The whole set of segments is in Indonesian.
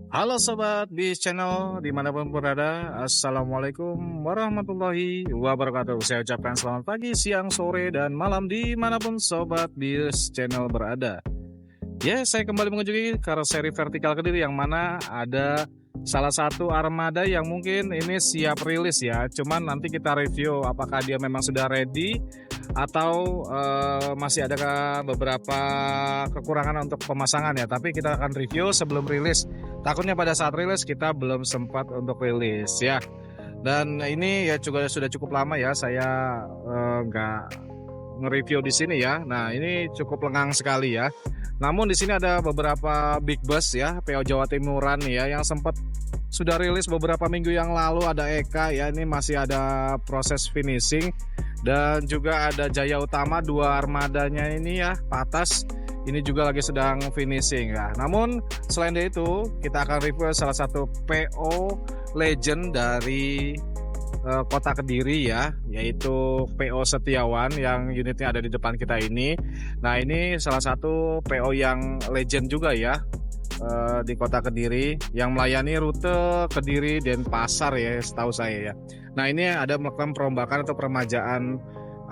Halo sobat di channel dimanapun berada, Assalamualaikum warahmatullahi wabarakatuh. Saya ucapkan selamat pagi, siang, sore, dan malam dimanapun sobat di channel berada. Ya, saya kembali mengunjungi karoseri vertikal Kediri yang mana ada salah satu armada yang mungkin ini siap rilis ya. Cuman nanti kita review apakah dia memang sudah ready atau masih ada beberapa kekurangan untuk pemasangan ya. Tapi kita akan review sebelum rilis. Takutnya pada saat rilis kita belum sempat untuk rilis ya. Dan ini ya juga sudah cukup lama ya saya nggak nge-review di sini ya. Nah, ini cukup lengang sekali ya. Namun di sini ada beberapa big bus ya, PO Jawa Timuran ya yang sempat sudah rilis beberapa minggu yang lalu. Ada Eka ya, ini masih ada proses finishing, dan juga ada Jaya Utama, dua armadanya ini ya, Patas. Ini juga lagi sedang finishing ya. Namun selain dari itu, kita akan review salah satu PO legend dari kota Kediri ya, yaitu PO Setiawan yang unitnya ada di depan kita ini. Nah, ini salah satu PO yang legend juga ya di kota Kediri yang melayani rute Kediri Denpasar ya, setahu saya ya. Nah, ini ada melakukan perombakan atau peremajaan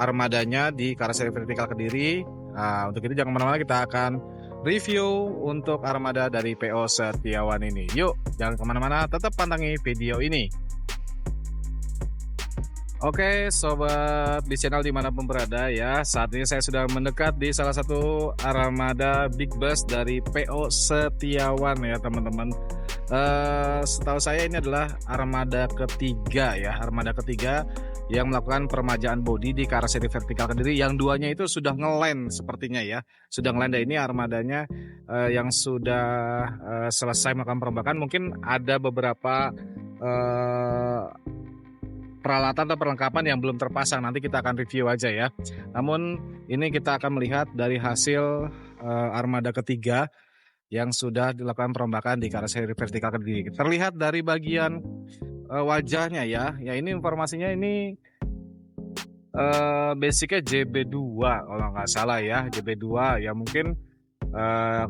armadanya di karoseri vertikal Kediri. Nah, untuk itu jangan kemana-mana, kita akan review untuk armada dari PO Setiawan ini. Yuk, jangan kemana-mana, tetap pantangi video ini. Oke sobat di channel dimanapun berada ya, saat ini saya sudah mendekat di salah satu armada big bus dari PO Setiawan ya teman-teman. Setahu saya ini adalah armada ketiga ya, armada ketiga yang melakukan peremajaan bodi di karoseri vertikal Kediri. Yang duanya itu sudah ngeland sepertinya ya, sudah ngeland. Ini armadanya yang sudah selesai melakukan perombakan. Mungkin ada beberapa peralatan atau perlengkapan yang belum terpasang, nanti kita akan review aja ya. Namun ini kita akan melihat dari hasil armada ketiga yang sudah dilakukan perombakan di karoseri vertikal Kediri. Terlihat dari bagian wajahnya ya. Ya, ini informasinya ini basicnya JB2 kalau nggak salah ya, JB2 ya. Mungkin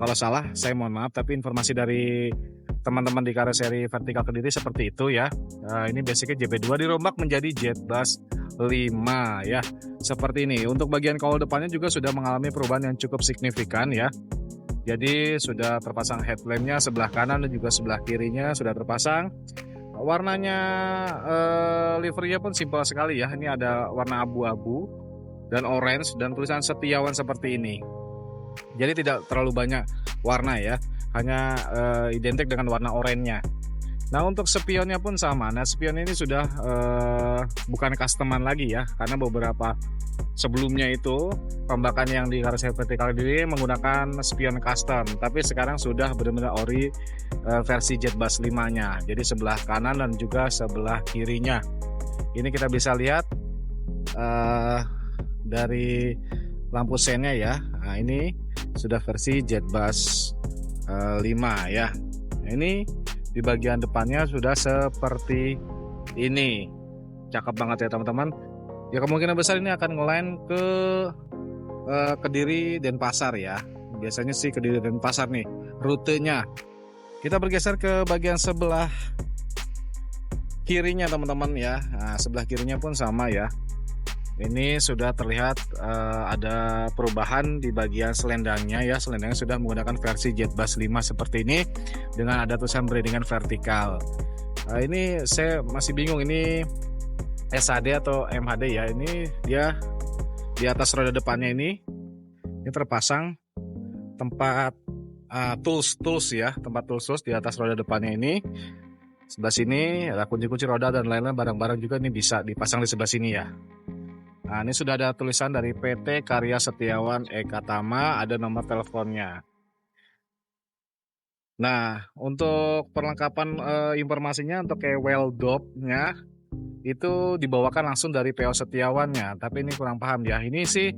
kalau salah saya mohon maaf, tapi informasi dari teman-teman di karoseri vertikal Kediri seperti itu ya. Ini basicnya JB2 dirombak menjadi Jetbus 5 ya, seperti ini. Untuk bagian kawal depannya juga sudah mengalami perubahan yang cukup signifikan ya. Jadi sudah terpasang headlampnya sebelah kanan dan juga sebelah kirinya sudah terpasang. Warnanya liverynya pun simpel sekali ya. Ini ada warna abu-abu dan orange dan tulisan Setiawan seperti ini. Jadi tidak terlalu banyak warna ya, hanya identik dengan warna oranye-nya. Nah, untuk spionnya pun sama. Nah, spion ini sudah bukan customan lagi ya, karena beberapa sebelumnya itu perombakan yang di karoseri vertikal Kediri menggunakan spion custom, tapi sekarang sudah benar-benar ori versi Jetbus 5-nya. Jadi sebelah kanan dan juga sebelah kirinya. Ini kita bisa lihat dari lampu sennya ya. Nah, ini sudah versi Jetbus 5 ya. Nah, ini di bagian depannya sudah seperti ini. Cakep banget ya teman-teman. Ya, kemungkinan besar ini akan ngeline ke Kediri Denpasar ya. Biasanya sih Kediri Denpasar nih rutenya. Kita bergeser ke bagian sebelah kirinya teman-teman ya. Nah, sebelah kirinya pun sama ya. Ini sudah terlihat ada perubahan di bagian selendangnya ya. Selendangnya sudah menggunakan versi Jetbus 5 seperti ini dengan ada tulisan brandingan vertikal. Ini saya masih bingung, ini SHD atau MHD ya. Ini dia di atas roda depannya ini terpasang tempat tools ya, tempat tools di atas roda depannya ini. Sebelah sini ada kunci-kunci roda dan lain-lain barang-barang juga, ini bisa dipasang di sebelah sini ya. Nah, ini sudah ada tulisan dari PT Karya Setiawan Eka Tama, ada nomor teleponnya. Nah, untuk perlengkapan informasinya untuk kayak weldop-nya itu dibawakan langsung dari PO Setiawannya, tapi ini kurang paham ya. Ini sih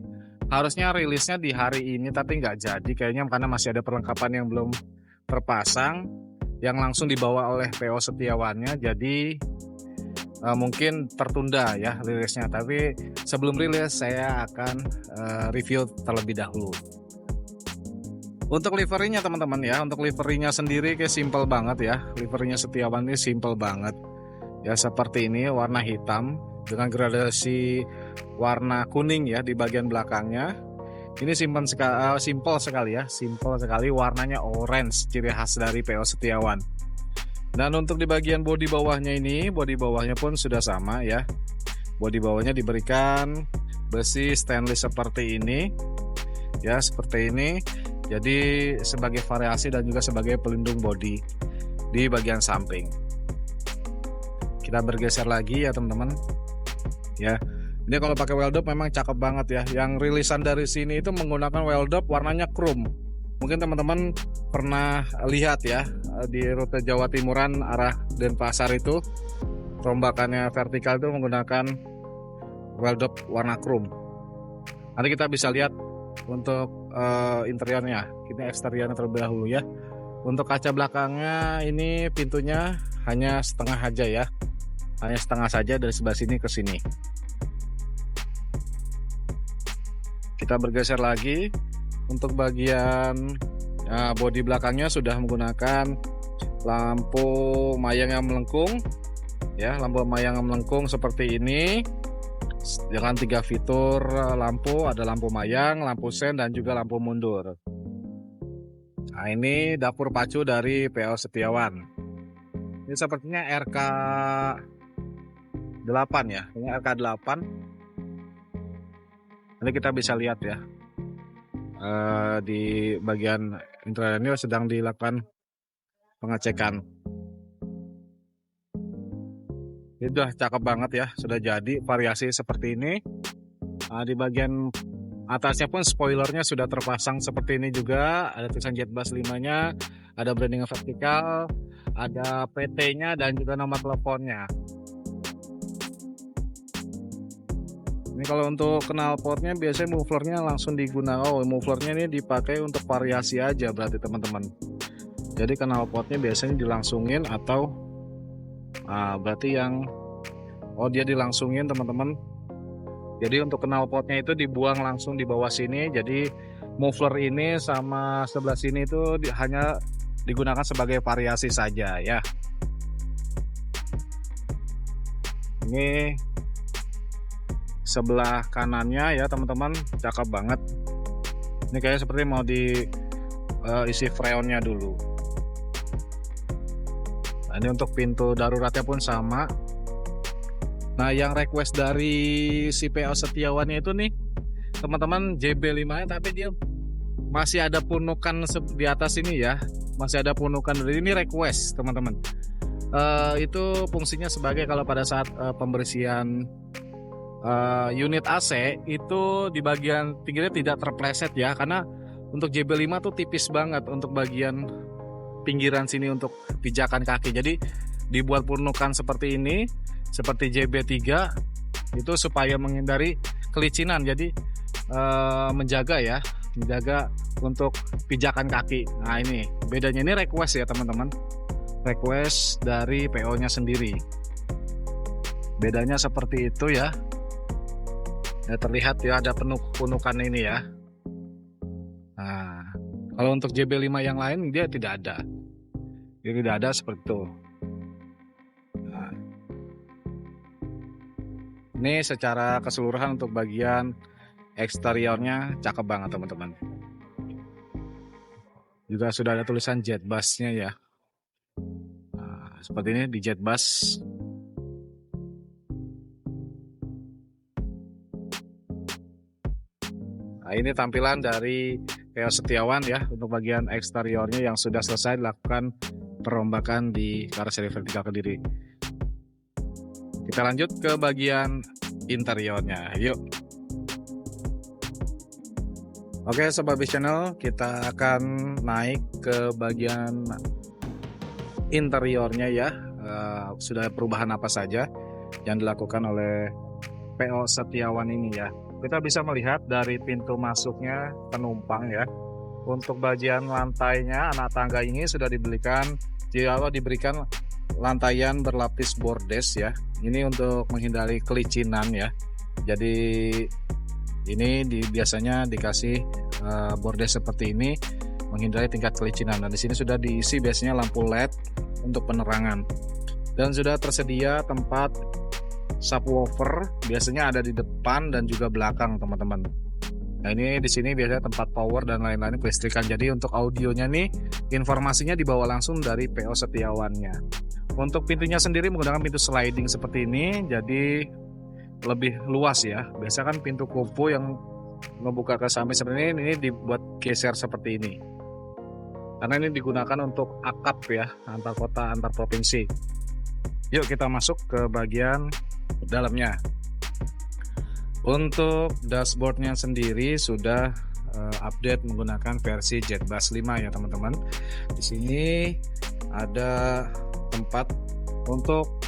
harusnya rilisnya di hari ini tapi nggak jadi kayaknya, karena masih ada perlengkapan yang belum terpasang yang langsung dibawa oleh PO Setiawannya. Jadi mungkin tertunda ya rilisnya, tapi sebelum rilis saya akan review terlebih dahulu. Untuk liverinya teman-teman ya, untuk liverinya sendiri kayak simple banget ya. Liverinya Setiawan ini simple banget. Ya seperti ini, warna hitam dengan gradasi warna kuning ya di bagian belakangnya. Ini simple sekali ya, simple sekali, warnanya orange, ciri khas dari PO Setiawan. Dan untuk di bagian bodi bawahnya ini, bodi bawahnya pun sudah sama ya. Bodi bawahnya diberikan besi stainless seperti ini. Ya, seperti ini. Jadi sebagai variasi dan juga sebagai pelindung bodi di bagian samping. Kita bergeser lagi ya teman-teman. Ya, ini kalau pakai weldop memang cakep banget ya. Yang rilisan dari sini itu menggunakan weldop warnanya chrome. Mungkin teman-teman pernah lihat ya di rute Jawa Timuran arah Denpasar itu, rombakannya vertikal itu menggunakan weldop warna chrome. Nanti kita bisa lihat untuk interiornya. Ini eksteriornya terlebih dahulu ya. Untuk kaca belakangnya ini pintunya hanya setengah aja ya, hanya setengah saja dari sebelah sini ke sini. Kita bergeser lagi. Untuk bagian bodi belakangnya sudah menggunakan lampu mayang yang melengkung ya, lampu mayang yang melengkung seperti ini dengan 3 fitur lampu, ada lampu mayang, lampu sen, dan juga lampu mundur. Nah, ini dapur pacu dari PO Setiawan. Ini sepertinya RK8 ya, ini RK8. Nanti kita bisa lihat ya, di bagian interior ini sedang dilakukan pengecekan. Ini udah cakep banget ya, sudah jadi variasi seperti ini. Di bagian atasnya pun spoilernya sudah terpasang seperti ini juga. Ada tulisan Jetbus 5-nya, ada branding vertikal, ada PT-nya dan juga nomor teleponnya. Ini kalau untuk knalpotnya biasanya mufflernya langsung digunakan. Oh, mufflernya ini dipakai untuk variasi aja berarti teman-teman. Jadi knalpotnya biasanya dilangsungin atau berarti yang dia dilangsungin teman-teman. Jadi untuk knalpotnya itu dibuang langsung di bawah sini. Jadi muffler ini sama sebelah sini itu hanya digunakan sebagai variasi saja ya. Ini sebelah kanannya ya teman-teman, cakep banget. Ini kayaknya seperti mau diisi freonnya dulu. Nah, ini untuk pintu daruratnya pun sama. Nah, yang request dari si PO Setiawannya itu nih teman-teman, JB5 tapi dia masih ada punukan di atas ini ya, masih ada punukan. Ini request teman-teman. Itu fungsinya sebagai kalau pada saat pembersihan unit AC itu di bagian pinggirnya tidak terpleset ya, karena untuk JB5 tuh tipis banget untuk bagian pinggiran sini untuk pijakan kaki. Jadi dibuat punukan seperti ini, seperti JB3 itu supaya menghindari kelicinan. Jadi menjaga ya, menjaga untuk pijakan kaki. Nah, ini bedanya, ini request ya teman-teman, request dari PO nya sendiri. Bedanya seperti itu ya. Ya, terlihat ya ada punukan ini ya. Nah, kalau untuk JB5 yang lain dia tidak ada. Dia tidak ada seperti itu. Nah, ini secara keseluruhan untuk bagian eksteriornya cakep banget teman-teman. Juga sudah ada tulisan Jetbus-nya ya. Nah, seperti ini di Jetbus. Nah, ini tampilan dari PO Setiawan ya untuk bagian eksteriornya yang sudah selesai dilakukan perombakan di karoseri vertikal Kediri. Kita lanjut ke bagian interiornya, yuk. Oke Sobat Bis Channel, kita akan naik ke bagian interiornya ya. Sudah perubahan apa saja yang dilakukan oleh PO Setiawan ini ya. Kita bisa melihat dari pintu masuknya penumpang ya. Untuk bagian lantainya, anak tangga ini sudah diberikan lantaian berlapis bordes ya. Ini untuk menghindari kelicinan ya. Jadi ini biasanya dikasih bordes seperti ini menghindari tingkat kelicinan. Dan di sini sudah diisi biasanya lampu LED untuk penerangan. Dan sudah tersedia tempat subwoofer, biasanya ada di depan dan juga belakang, teman-teman. Nah, ini di sini biasanya tempat power dan lain-lain kelistrikan. Jadi untuk audionya nih, informasinya dibawa langsung dari PO Setiawannya. Untuk pintunya sendiri menggunakan pintu sliding seperti ini, jadi lebih luas ya. Biasa kan pintu kupu yang ngebuka ke samping seperti ini dibuat geser seperti ini. Karena ini digunakan untuk akap ya, antar kota, antar provinsi. Yuk kita masuk ke bagian dalamnya. Untuk dashboardnya sendiri sudah update menggunakan versi JetBus 5 ya teman-teman. Di sini ada tempat untuk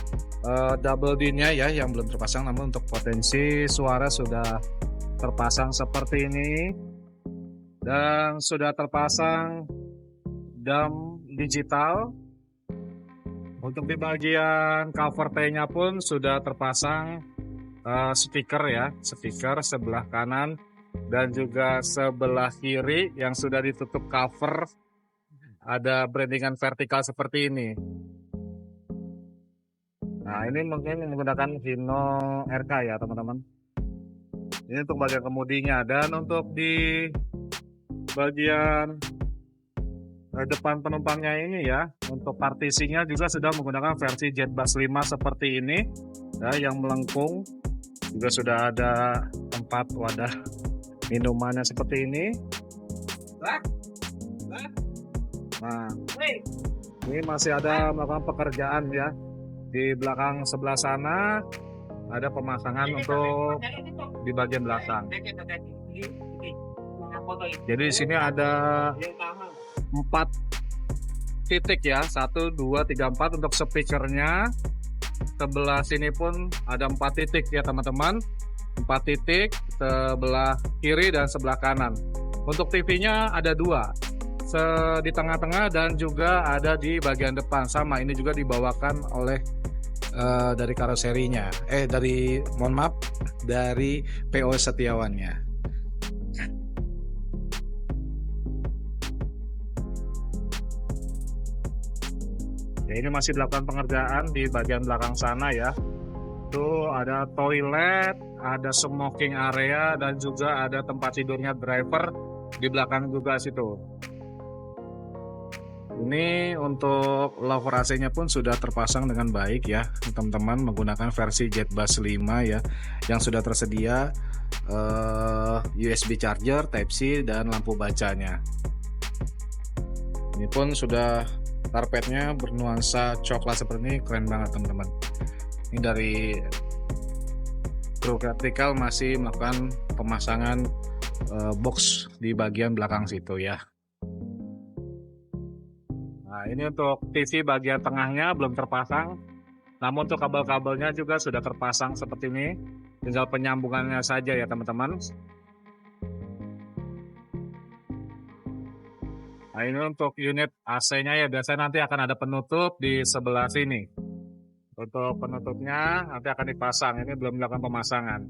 double din-nya ya yang belum terpasang, namun untuk potensi suara sudah terpasang seperti ini, dan sudah terpasang dam digital. Untuk di bagian cover T-nya pun sudah terpasang speaker ya, speaker sebelah kanan dan juga sebelah kiri yang sudah ditutup cover, ada brandingan vertikal seperti ini. Nah, ini mungkin menggunakan Hino RK ya teman-teman. Ini untuk bagian kemudinya. Dan untuk di bagian depan penumpangnya ini ya, untuk partisinya juga sudah menggunakan versi JetBus 5 seperti ini ya, yang melengkung. Juga sudah ada tempat wadah minumannya seperti ini. Nah, ini masih ada melakukan pekerjaan ya. Di belakang sebelah sana ada pemasangan untuk di bagian belakang. Jadi di sini ada 4 titik ya, 1, 2, 3, 4 untuk speakernya. Sebelah sini pun ada 4 titik ya teman-teman, 4 titik sebelah kiri dan sebelah kanan. Untuk TV-nya ada 2, di tengah-tengah dan juga ada di bagian depan. Sama, ini juga dibawakan oleh dari karoserinya, dari PO Setiawannya. Ya, ini masih dilakukan pengerjaan di bagian belakang sana ya. Tuh ada toilet, ada smoking area, dan juga ada tempat tidurnya driver di belakang juga situ. Ini untuk lover AC-nya pun sudah terpasang dengan baik ya teman-teman, menggunakan versi JetBus 5 ya, yang sudah tersedia USB charger, Type-C, dan lampu bacanya. Ini pun sudah karpetnya bernuansa coklat seperti ini, keren banget teman-teman. Ini dari kru vertikal masih melakukan pemasangan box di bagian belakang situ ya. Nah, ini untuk TV bagian tengahnya belum terpasang, namun untuk kabel-kabelnya juga sudah terpasang seperti ini, tinggal penyambungannya saja ya teman-teman. Nah, ini untuk unit AC-nya ya, biasanya nanti akan ada penutup di sebelah sini. Untuk penutupnya nanti akan dipasang, ini belum dilakukan pemasangan.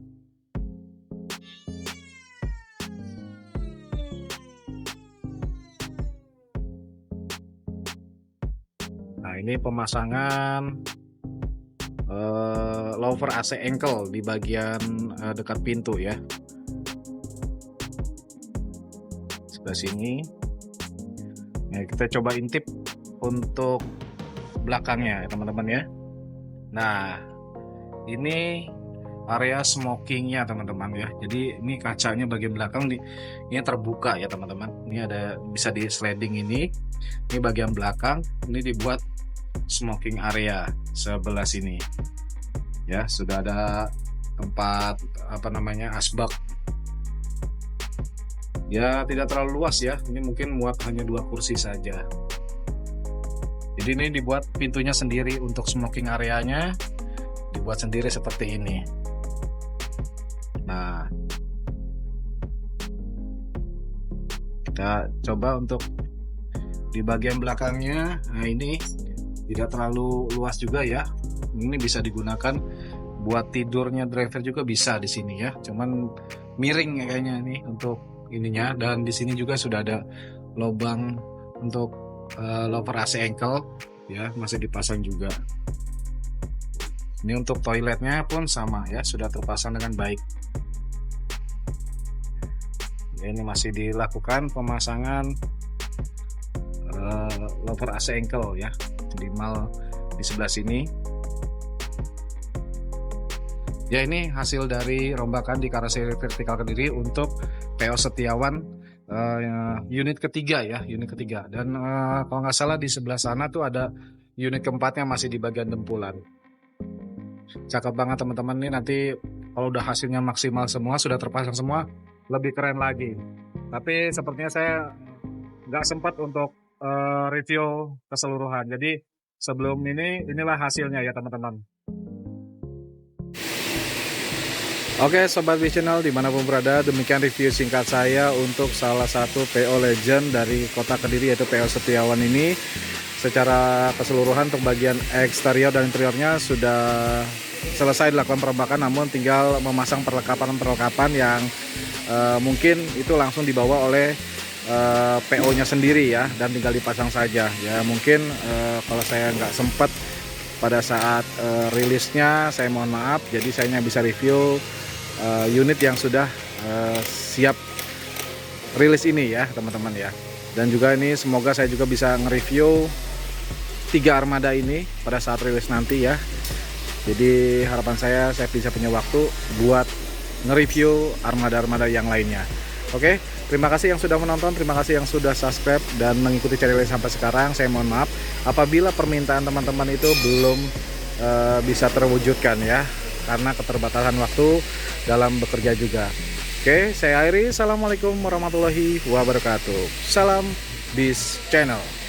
Nah, ini pemasangan lower AC ankle di bagian dekat pintu ya. Sebelah sini. Nah, kita coba intip untuk belakangnya ya teman-teman ya. Nah, ini area smokingnya teman-teman ya. Jadi ini kacanya bagian belakang ini terbuka ya teman-teman. Ini ada bisa di sliding ini. Ini bagian belakang. Ini dibuat smoking area sebelah sini. Ya, sudah ada tempat asbak. Ya, tidak terlalu luas ya. Ini mungkin muat hanya 2 kursi saja. Jadi ini dibuat pintunya sendiri untuk smoking areanya, dibuat sendiri seperti ini. Nah, kita coba untuk di bagian belakangnya. Nah, ini tidak terlalu luas juga ya. Ini bisa digunakan buat tidurnya driver juga bisa di sini ya. Cuman miring kayaknya nih untuk ininya, dan di sini juga sudah ada lubang untuk loper AC ankle ya, masih dipasang juga. Ini untuk toiletnya pun sama ya, sudah terpasang dengan baik. Ya, ini masih dilakukan pemasangan loper AC ankle ya, minimal di sebelah sini. Ya, ini hasil dari rombakan di karoseri vertikal Kediri untuk PO Setiawan unit ketiga ya, unit ketiga. Dan kalau nggak salah di sebelah sana tuh ada unit keempatnya masih di bagian dempulan. Cakep banget teman-teman, nih nanti kalau udah hasilnya maksimal semua, sudah terpasang semua, lebih keren lagi. Tapi sepertinya saya nggak sempat untuk review keseluruhan. Jadi sebelum inilah hasilnya ya teman-teman. Oke Sobat B Channel dimanapun berada, demikian review singkat saya untuk salah satu PO legend dari kota Kediri yaitu PO Setiawan ini. Secara keseluruhan untuk bagian eksterior dan interiornya sudah selesai dilakukan perombakan, namun tinggal memasang perlengkapan-perlengkapan yang mungkin itu langsung dibawa oleh PO nya sendiri ya, dan tinggal dipasang saja ya. Mungkin kalau saya nggak sempat pada saat rilisnya, saya mohon maaf, jadi saya hanya bisa review unit yang sudah siap rilis ini ya teman-teman ya. Dan juga ini semoga saya juga bisa nge-review 3 armada ini pada saat rilis nanti ya. Jadi harapan saya bisa punya waktu buat nge-review armada-armada yang lainnya. Oke, terima kasih yang sudah menonton, terima kasih yang sudah subscribe dan mengikuti channel ini sampai sekarang. Saya mohon maaf apabila permintaan teman-teman itu belum bisa terwujudkan ya, karena keterbatasan waktu dalam bekerja juga. Oke, saya akhiri. Assalamualaikum warahmatullahi wabarakatuh. Salam Bis Channel.